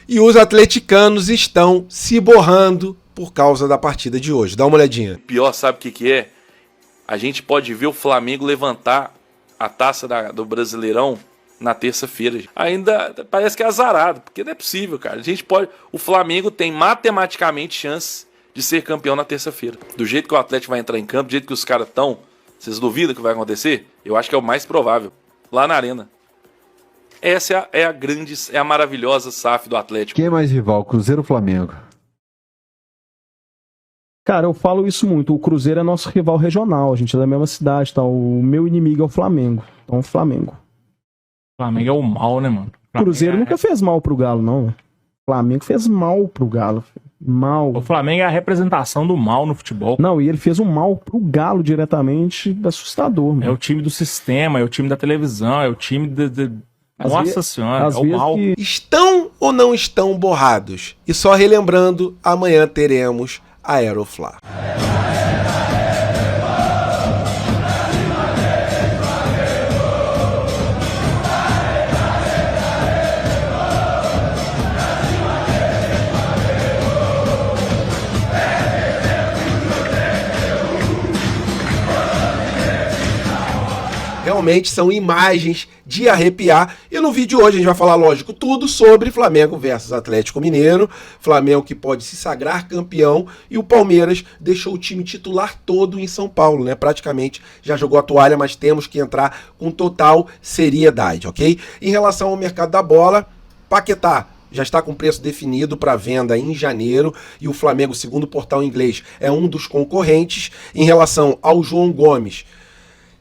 E os atleticanos estão se borrando por causa da partida de hoje. Dá uma olhadinha. Pior, sabe o que é? A gente pode ver o Flamengo levantar a taça do Brasileirão na terça-feira. Ainda parece que é azarado, porque não é possível, cara. O Flamengo tem matematicamente chance de ser campeão na terça-feira. Do jeito que o Atlético vai entrar em campo, do jeito que os caras estão, vocês duvidam que vai acontecer? Eu acho que é o mais provável. Lá na Arena. Essa é a maravilhosa SAF do Atlético. Quem é mais rival, Cruzeiro ou Flamengo? Cara, eu falo isso muito. O Cruzeiro é nosso rival regional. A gente é da mesma cidade, tá? O meu inimigo é o Flamengo. Então, o Flamengo. O Flamengo é o mal, né, mano? O Cruzeiro nunca fez mal pro Galo, não. O Flamengo fez mal pro Galo. Mal. O Flamengo é a representação do mal no futebol. Não, e ele fez um mal pro Galo diretamente assustador, mano. É o time do sistema, é o time da televisão, é o time Nossa senhora, é o mal. Estão ou não estão borrados? E só relembrando, amanhã teremos a Aeroflá. Realmente são imagens de arrepiar. E no vídeo de hoje a gente vai falar, lógico, tudo sobre Flamengo versus Atlético Mineiro. Flamengo que pode se sagrar campeão e o Palmeiras deixou o time titular todo em São Paulo, né? Praticamente já jogou a toalha, mas temos que entrar com total seriedade, ok? Em relação ao mercado da bola, Paquetá já está com preço definido para venda em janeiro e o Flamengo, segundo o portal inglês, é um dos concorrentes. Em relação ao João Gomes,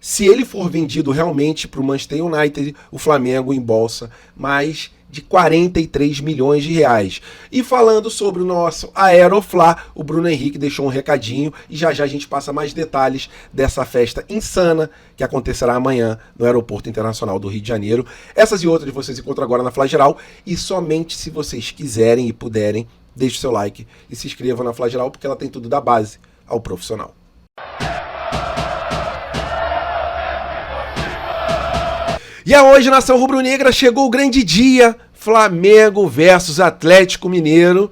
se ele for vendido realmente para o Manchester United, o Flamengo embolsa mais de 43 milhões de reais. E falando sobre o nosso Aeroflá, o Bruno Henrique deixou um recadinho e já já a gente passa mais detalhes dessa festa insana que acontecerá amanhã no Aeroporto Internacional do Rio de Janeiro. Essas e outras vocês encontram agora na Fla Geral e somente se vocês quiserem e puderem, deixe o seu like e se inscrevam na Fla Geral porque ela tem tudo da base ao profissional. E hoje, nação rubro-negra, chegou o grande dia, Flamengo versus Atlético Mineiro,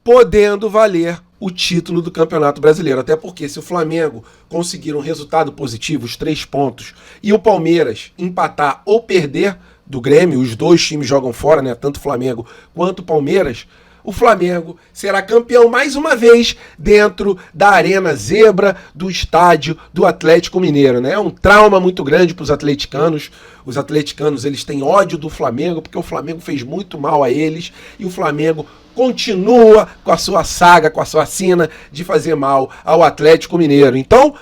podendo valer o título do Campeonato Brasileiro. Até porque se o Flamengo conseguir um resultado positivo, os 3 pontos, e o Palmeiras empatar ou perder do Grêmio, os dois times jogam fora, né? Tanto o Flamengo quanto o Palmeiras, o Flamengo será campeão mais uma vez dentro da Arena Zebra do estádio do Atlético Mineiro, né? É um trauma muito grande para os atleticanos. Os atleticanos, eles têm ódio do Flamengo porque o Flamengo fez muito mal a eles e o Flamengo continua com a sua saga, com a sua sina de fazer mal ao Atlético Mineiro. Então,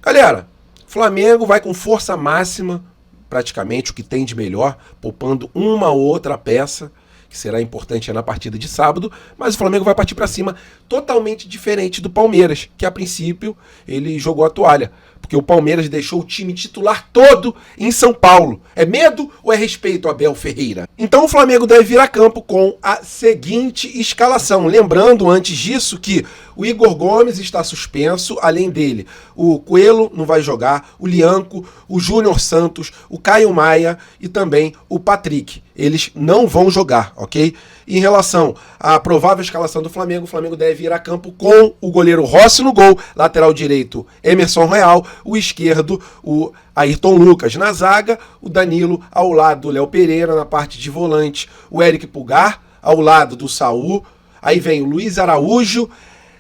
galera, Flamengo vai com força máxima, praticamente o que tem de melhor, poupando uma ou outra peça, que será importante na partida de sábado, mas o Flamengo vai partir para cima totalmente diferente do Palmeiras, que a princípio ele jogou a toalha, porque o Palmeiras deixou o time titular todo em São Paulo. É medo ou é respeito, Abel Ferreira? Então o Flamengo deve vir a campo com a seguinte escalação. Lembrando, antes disso, que o Igor Gomes está suspenso, além dele, o Coelho não vai jogar, o Lianco, o Júnior Santos, o Caio Maia e também o Patrick. Eles não vão jogar, ok? Em relação à provável escalação do Flamengo, o Flamengo deve ir a campo com o goleiro Rossi no gol, lateral direito Emerson Royal, o esquerdo o Ayrton Lucas na zaga, o Danilo ao lado do Léo Pereira na parte de volante, o Eric Pulgar ao lado do Saul, aí vem o Luiz Araújo,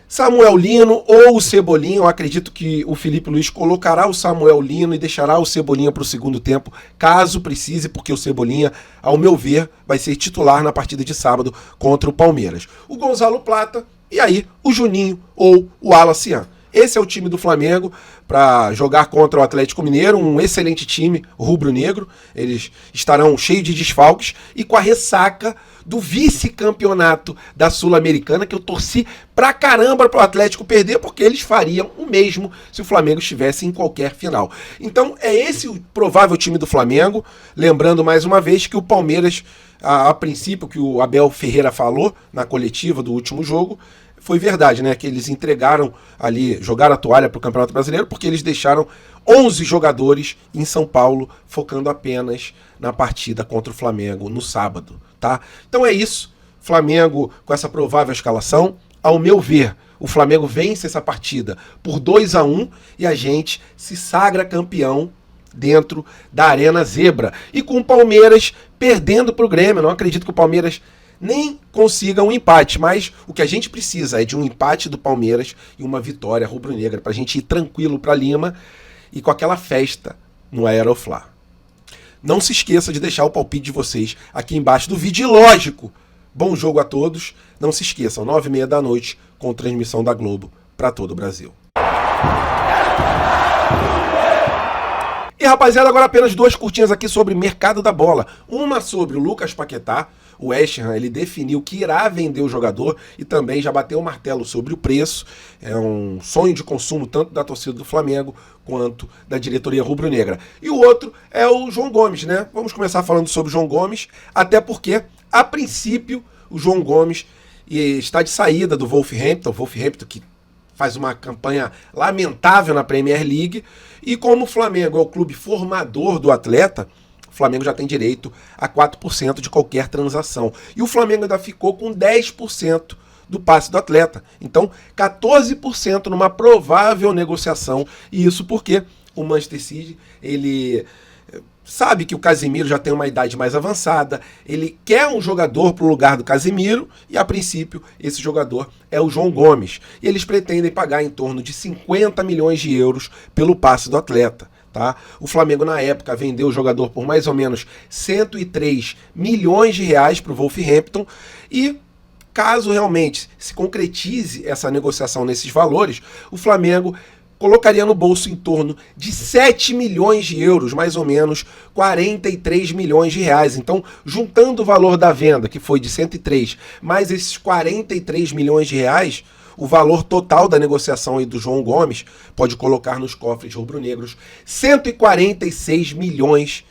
Samuel Lino ou o Cebolinha. Eu acredito que o Felipe Luiz colocará o Samuel Lino e deixará o Cebolinha para o segundo tempo, caso precise, porque o Cebolinha, ao meu ver, vai ser titular na partida de sábado contra o Palmeiras. O Gonzalo Plata e aí o Juninho ou o Alacian. Esse é o time do Flamengo para jogar contra o Atlético Mineiro, um excelente time rubro-negro. Eles estarão cheios de desfalques e com a ressaca do vice-campeonato da Sul-Americana, que eu torci pra caramba pro Atlético perder, porque eles fariam o mesmo se o Flamengo estivesse em qualquer final. Então é esse o provável time do Flamengo, lembrando mais uma vez que o Palmeiras, a princípio, que o Abel Ferreira falou na coletiva do último jogo, foi verdade, né? Que eles entregaram ali, jogaram a toalha para o Campeonato Brasileiro, porque eles deixaram 11 jogadores em São Paulo, focando apenas na partida contra o Flamengo no sábado, tá? Então é isso. Flamengo com essa provável escalação, ao meu ver, o Flamengo vence essa partida por 2-1 e a gente se sagra campeão dentro da Arena Zebra. E com o Palmeiras perdendo para o Grêmio. Eu não acredito que o Palmeiras nem consiga um empate, mas o que a gente precisa é de um empate do Palmeiras e uma vitória rubro-negra para a gente ir tranquilo para Lima e com aquela festa no Aeroflá. Não se esqueça de deixar o palpite de vocês aqui embaixo do vídeo. E lógico, bom jogo a todos. Não se esqueçam, 9h30 da noite, com transmissão da Globo para todo o Brasil. E rapaziada, agora apenas 2 curtinhas aqui sobre mercado da bola. Uma sobre o Lucas Paquetá. O West Ham, ele definiu que irá vender o jogador e também já bateu o martelo sobre o preço. É um sonho de consumo tanto da torcida do Flamengo quanto da diretoria rubro-negra. E o outro é o João Gomes, né? Vamos começar falando sobre o João Gomes, até porque, a princípio, o João Gomes está de saída do Wolverhampton. O Wolverhampton que faz uma campanha lamentável na Premier League. E como o Flamengo é o clube formador do atleta, o Flamengo já tem direito a 4% de qualquer transação. E o Flamengo ainda ficou com 10% do passe do atleta. Então, 14% numa provável negociação. E isso porque o Manchester City, ele sabe que o Casemiro já tem uma idade mais avançada, ele quer um jogador para o lugar do Casemiro e, a princípio, esse jogador é o João Gomes. E eles pretendem pagar em torno de 50 milhões de euros pelo passe do atleta. Tá? O Flamengo, na época, vendeu o jogador por mais ou menos 103 milhões de reais para o Wolverhampton e, caso realmente se concretize essa negociação nesses valores, o Flamengo colocaria no bolso em torno de 7 milhões de euros, mais ou menos 43 milhões de reais. Então, juntando o valor da venda, que foi de 103, mais esses 43 milhões de reais, o valor total da negociação aí do João Gomes pode colocar nos cofres rubro-negros 146 milhões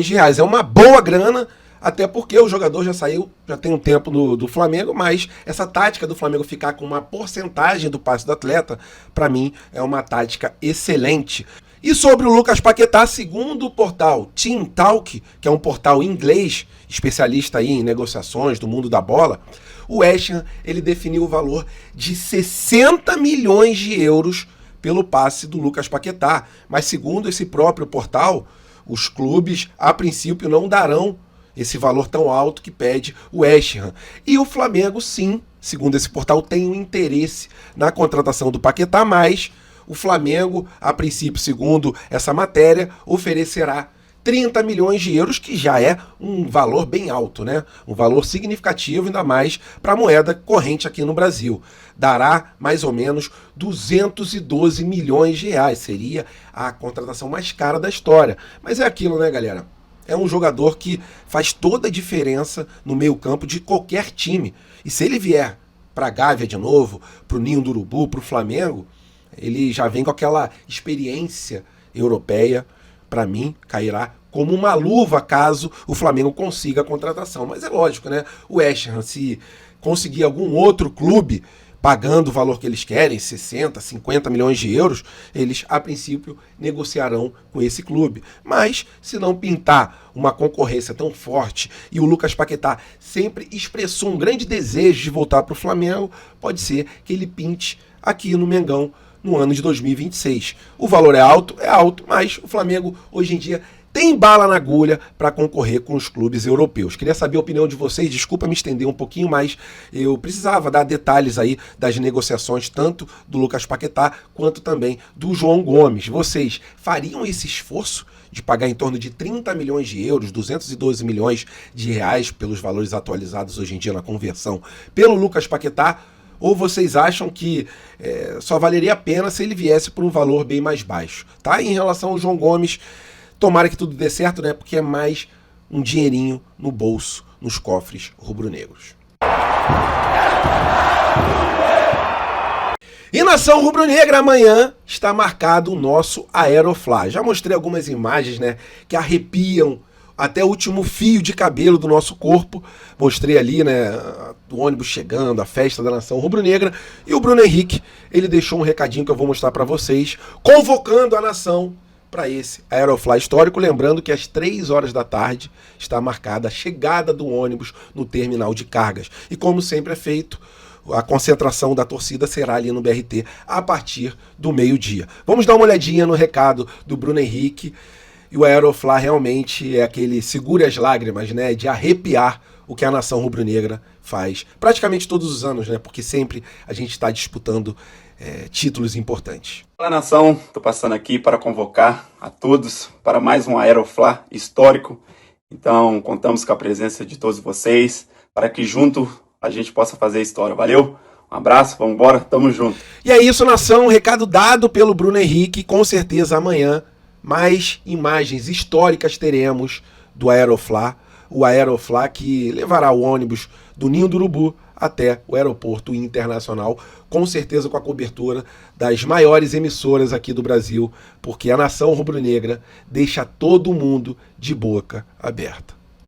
de reais. É uma boa grana, até porque o jogador já saiu, já tem um tempo do Flamengo, mas essa tática do Flamengo ficar com uma porcentagem do passe do atleta, para mim, é uma tática excelente. E sobre o Lucas Paquetá, segundo o portal Team Talk, que é um portal inglês, especialista aí em negociações do mundo da bola, o West Ham, ele definiu o valor de 60 milhões de euros pelo passe do Lucas Paquetá. Mas segundo esse próprio portal, os clubes, a princípio, não darão esse valor tão alto que pede o West Ham. E o Flamengo, sim, segundo esse portal, tem um interesse na contratação do Paquetá, mas o Flamengo, a princípio, segundo essa matéria, oferecerá 30 milhões de euros, que já é um valor bem alto, né? Um valor significativo, ainda mais para a moeda corrente aqui no Brasil. Dará mais ou menos 212 milhões de reais. Seria a contratação mais cara da história. Mas é aquilo, né, galera? É um jogador que faz toda a diferença no meio-campo de qualquer time. E se ele vier para a Gávea de novo, para o Ninho do Urubu, para o Flamengo, ele já vem com aquela experiência europeia. Para mim, cairá como uma luva caso o Flamengo consiga a contratação. Mas é lógico, né? O West Ham, se conseguir algum outro clube pagando o valor que eles querem, 60, 50 milhões de euros, eles, a princípio, negociarão com esse clube. Mas, se não pintar uma concorrência tão forte e o Lucas Paquetá sempre expressou um grande desejo de voltar para o Flamengo, pode ser que ele pinte aqui no Mengão no ano de 2026. O valor é alto, mas o Flamengo hoje em dia tem bala na agulha para concorrer com os clubes europeus. Queria saber a opinião de vocês, desculpa me estender um pouquinho, mas eu precisava dar detalhes aí das negociações, tanto do Lucas Paquetá quanto também do João Gomes. Vocês fariam esse esforço de pagar em torno de 30 milhões de euros, 212 milhões de reais pelos valores atualizados hoje em dia na conversão, pelo Lucas Paquetá? Ou vocês acham que só valeria a pena se ele viesse por um valor bem mais baixo? Tá? E em relação ao João Gomes, tomara que tudo dê certo, né? Porque é mais um dinheirinho no bolso, nos cofres rubro-negros. E nação rubro-negra, amanhã está marcado o nosso Aeroflá. Já mostrei algumas imagens, né, que arrepiam até o último fio de cabelo do nosso corpo. Mostrei ali, né, o ônibus chegando, a festa da nação rubro-negra. E o Bruno Henrique, ele deixou um recadinho que eu vou mostrar para vocês, convocando a nação para esse Aerofly histórico. Lembrando que às 3 horas da tarde está marcada a chegada do ônibus no terminal de cargas. E como sempre é feito, a concentração da torcida será ali no BRT a partir do meio-dia. Vamos dar uma olhadinha no recado do Bruno Henrique. E o Aerofly realmente é aquele segura as lágrimas, né, de arrepiar o que a nação rubro-negra faz praticamente todos os anos, né, porque sempre a gente está disputando títulos importantes. Olá, nação, estou passando aqui para convocar a todos para mais um Aerofly histórico. Então, contamos com a presença de todos vocês para que junto a gente possa fazer história. Valeu? Um abraço, vamos embora, tamo junto. E é isso, nação, recado dado pelo Bruno Henrique. Com certeza amanhã mais imagens históricas teremos do Aerofly. O Aerofly que levará o ônibus do Ninho do Urubu até o aeroporto internacional, com certeza com a cobertura das maiores emissoras aqui do Brasil, porque a nação rubro-negra deixa todo mundo de boca aberta.